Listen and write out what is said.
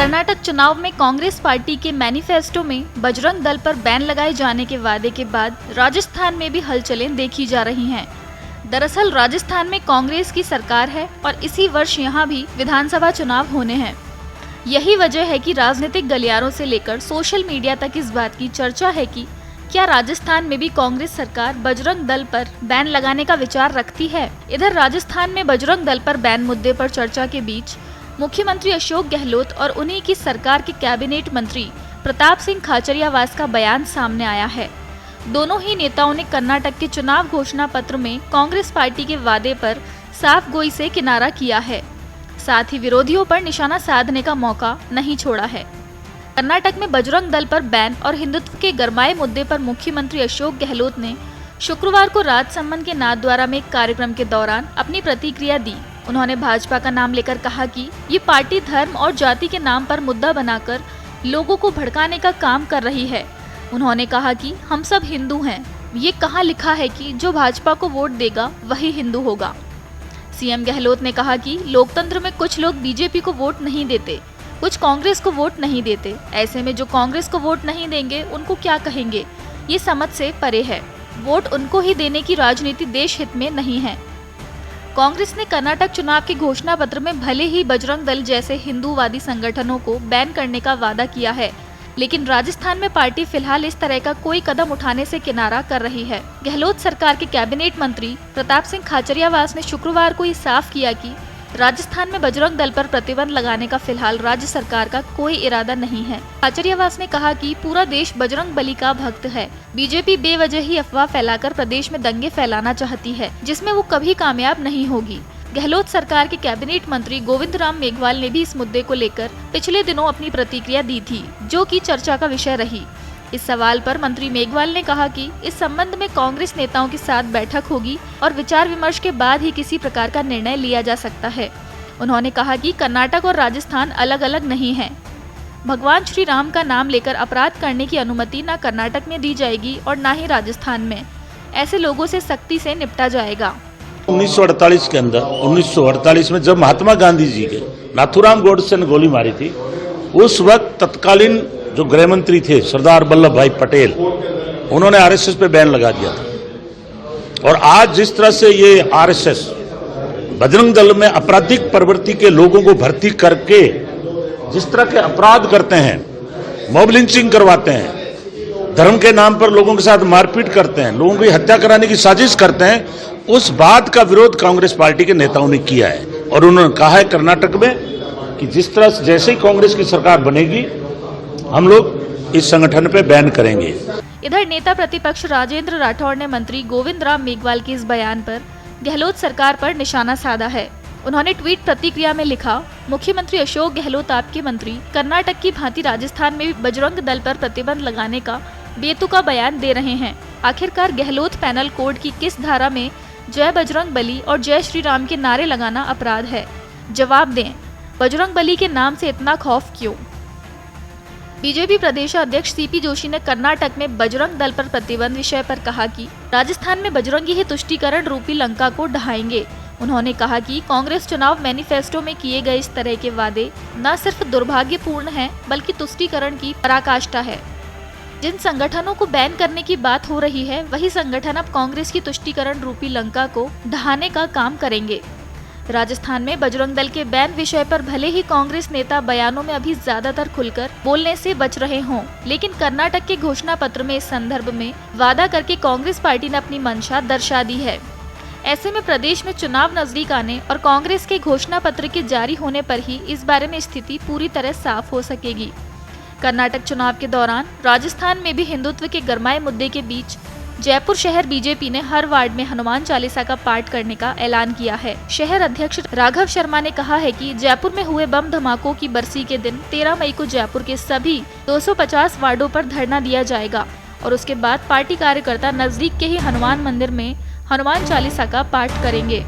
कर्नाटक चुनाव में कांग्रेस पार्टी के मैनिफेस्टो में बजरंग दल पर बैन लगाए जाने के वादे के बाद राजस्थान में भी हलचलें देखी जा रही हैं। दरअसल राजस्थान में कांग्रेस की सरकार है और इसी वर्ष यहां भी विधानसभा चुनाव होने हैं। यही वजह है कि राजनीतिक गलियारों से लेकर सोशल मीडिया तक इस बात की चर्चा है कि क्या राजस्थान में भी कांग्रेस सरकार बजरंग दल पर बैन लगाने का विचार रखती है। इधर राजस्थान में बजरंग दल पर बैन मुद्दे पर चर्चा के बीच मुख्यमंत्री अशोक गहलोत और उन्हीं की सरकार के कैबिनेट मंत्री प्रताप सिंह खाचरियावास का बयान सामने आया है। दोनों ही नेताओं ने कर्नाटक के चुनाव घोषणा पत्र में कांग्रेस पार्टी के वादे पर साफ गोई से किनारा किया है, साथ ही विरोधियों पर निशाना साधने का मौका नहीं छोड़ा है। कर्नाटक में बजरंग दल पर बैन और हिंदुत्व के गरमाए मुद्दे पर मुख्यमंत्री अशोक गहलोत ने शुक्रवार को राजसमंद के नाथद्वारा में एक कार्यक्रम के दौरान अपनी प्रतिक्रिया दी। उन्होंने भाजपा का नाम लेकर कहा कि ये पार्टी धर्म और जाति के नाम पर मुद्दा बनाकर लोगों को भड़काने का काम कर रही है। उन्होंने कहा कि हम सब हिंदू हैं, ये कहाँ लिखा है कि जो भाजपा को वोट देगा वही हिंदू होगा। सीएम गहलोत ने कहा कि लोकतंत्र में कुछ लोग बीजेपी को वोट नहीं देते, कुछ कांग्रेस को वोट नहीं देते। ऐसे में जो कांग्रेस को वोट नहीं देंगे उनको क्या कहेंगे, ये समझ से परे है। वोट उनको ही देने की राजनीति देश हित में नहीं है। कांग्रेस ने कर्नाटक चुनाव के घोषणा पत्र में भले ही बजरंग दल जैसे हिंदूवादी संगठनों को बैन करने का वादा किया है, लेकिन राजस्थान में पार्टी फिलहाल इस तरह का कोई कदम उठाने से किनारा कर रही है। गहलोत सरकार के कैबिनेट मंत्री प्रताप सिंह खाचरियावास ने शुक्रवार को ये साफ किया कि राजस्थान में बजरंग दल पर प्रतिबंध लगाने का फिलहाल राज्य सरकार का कोई इरादा नहीं है। खाचरियावास ने कहा कि पूरा देश बजरंग बली का भक्त है। बीजेपी बेवजह ही अफवाह फैलाकर प्रदेश में दंगे फैलाना चाहती है, जिसमें वो कभी कामयाब नहीं होगी। गहलोत सरकार के कैबिनेट मंत्री गोविंद राम मेघवाल ने भी इस मुद्दे को लेकर पिछले दिनों अपनी प्रतिक्रिया दी थी, जो कि चर्चा का विषय रही। इस सवाल पर मंत्री मेघवाल ने कहा कि इस संबंध में कांग्रेस नेताओं के साथ बैठक होगी और विचार विमर्श के बाद ही किसी प्रकार का निर्णय लिया जा सकता है। उन्होंने कहा कि कर्नाटक और राजस्थान अलग अलग नहीं हैं। भगवान श्री राम का नाम लेकर अपराध करने की अनुमति न कर्नाटक में दी जाएगी और न ही राजस्थान में। ऐसे लोगों से सख्ती से निपटा जाएगा। 1948 के अंदर 1948 में जब महात्मा गांधी जी के नाथूराम गोडसे ने गोली मारी थी, उस वक्त तत्कालीन जो गृह मंत्री थे सरदार वल्लभ भाई पटेल, उन्होंने आरएसएस पे बैन लगा दिया था। और आज जिस तरह से ये आरएसएस बजरंग दल में आपराधिक प्रवृत्ति के लोगों को भर्ती करके जिस तरह के अपराध करते हैं, मॉब लिंचिंग करवाते हैं, धर्म के नाम पर लोगों के साथ मारपीट करते हैं, लोगों की हत्या कराने की साजिश करते हैं, उस बात का विरोध कांग्रेस पार्टी के नेताओं ने किया है। और उन्होंने कहा है कर्नाटक में कि जिस तरह से जैसे ही कांग्रेस की सरकार बनेगी हम लोग इस संगठन पे बैन करेंगे। इधर नेता प्रतिपक्ष राजेंद्र राठौड़ ने मंत्री गोविंद राम मेघवाल के इस बयान पर गहलोत सरकार पर निशाना साधा है। उन्होंने ट्वीट प्रतिक्रिया में लिखा, मुख्यमंत्री अशोक गहलोत आपके मंत्री कर्नाटक की भांति राजस्थान में भी बजरंग दल पर प्रतिबंध लगाने का बेतुका बयान दे रहे हैं। आखिरकार गहलोत पैनल कोड की किस धारा में जय बजरंग बली और जय श्री राम के नारे लगाना अपराध है? जवाब दें, बजरंग बली के नाम से इतना खौफ क्यों? बीजेपी प्रदेश अध्यक्ष सीपी जोशी ने कर्नाटक में बजरंग दल पर प्रतिबंध विषय पर कहा कि राजस्थान में बजरंगी ही तुष्टीकरण रूपी लंका को ढहाएंगे। उन्होंने कहा कि कांग्रेस चुनाव मैनिफेस्टो में किए गए इस तरह के वादे न सिर्फ दुर्भाग्यपूर्ण हैं, बल्कि तुष्टीकरण की पराकाष्ठा है। जिन संगठनों को बैन करने की बात हो रही है, वही संगठन अब कांग्रेस की तुष्टीकरण रूपी लंका को ढहाने का काम करेंगे। राजस्थान में बजरंग दल के बैन विषय पर भले ही कांग्रेस नेता बयानों में अभी ज्यादातर खुलकर बोलने से बच रहे हों, लेकिन कर्नाटक के घोषणा पत्र में इस संदर्भ में वादा करके कांग्रेस पार्टी ने अपनी मंशा दर्शा दी है। ऐसे में प्रदेश में चुनाव नजदीक आने और कांग्रेस के घोषणा पत्र के जारी होने पर ही इस बारे में स्थिति पूरी तरह साफ हो सकेगी। कर्नाटक चुनाव के दौरान राजस्थान में भी हिंदुत्व के गरमाए मुद्दे के बीच जयपुर शहर बीजेपी ने हर वार्ड में हनुमान चालीसा का पाठ करने का ऐलान किया है। शहर अध्यक्ष राघव शर्मा ने कहा है कि जयपुर में हुए बम धमाकों की बरसी के दिन 13 मई को जयपुर के सभी 250 वार्डों पर धरना दिया जाएगा और उसके बाद पार्टी कार्यकर्ता नजदीक के ही हनुमान मंदिर में हनुमान चालीसा का पाठ करेंगे।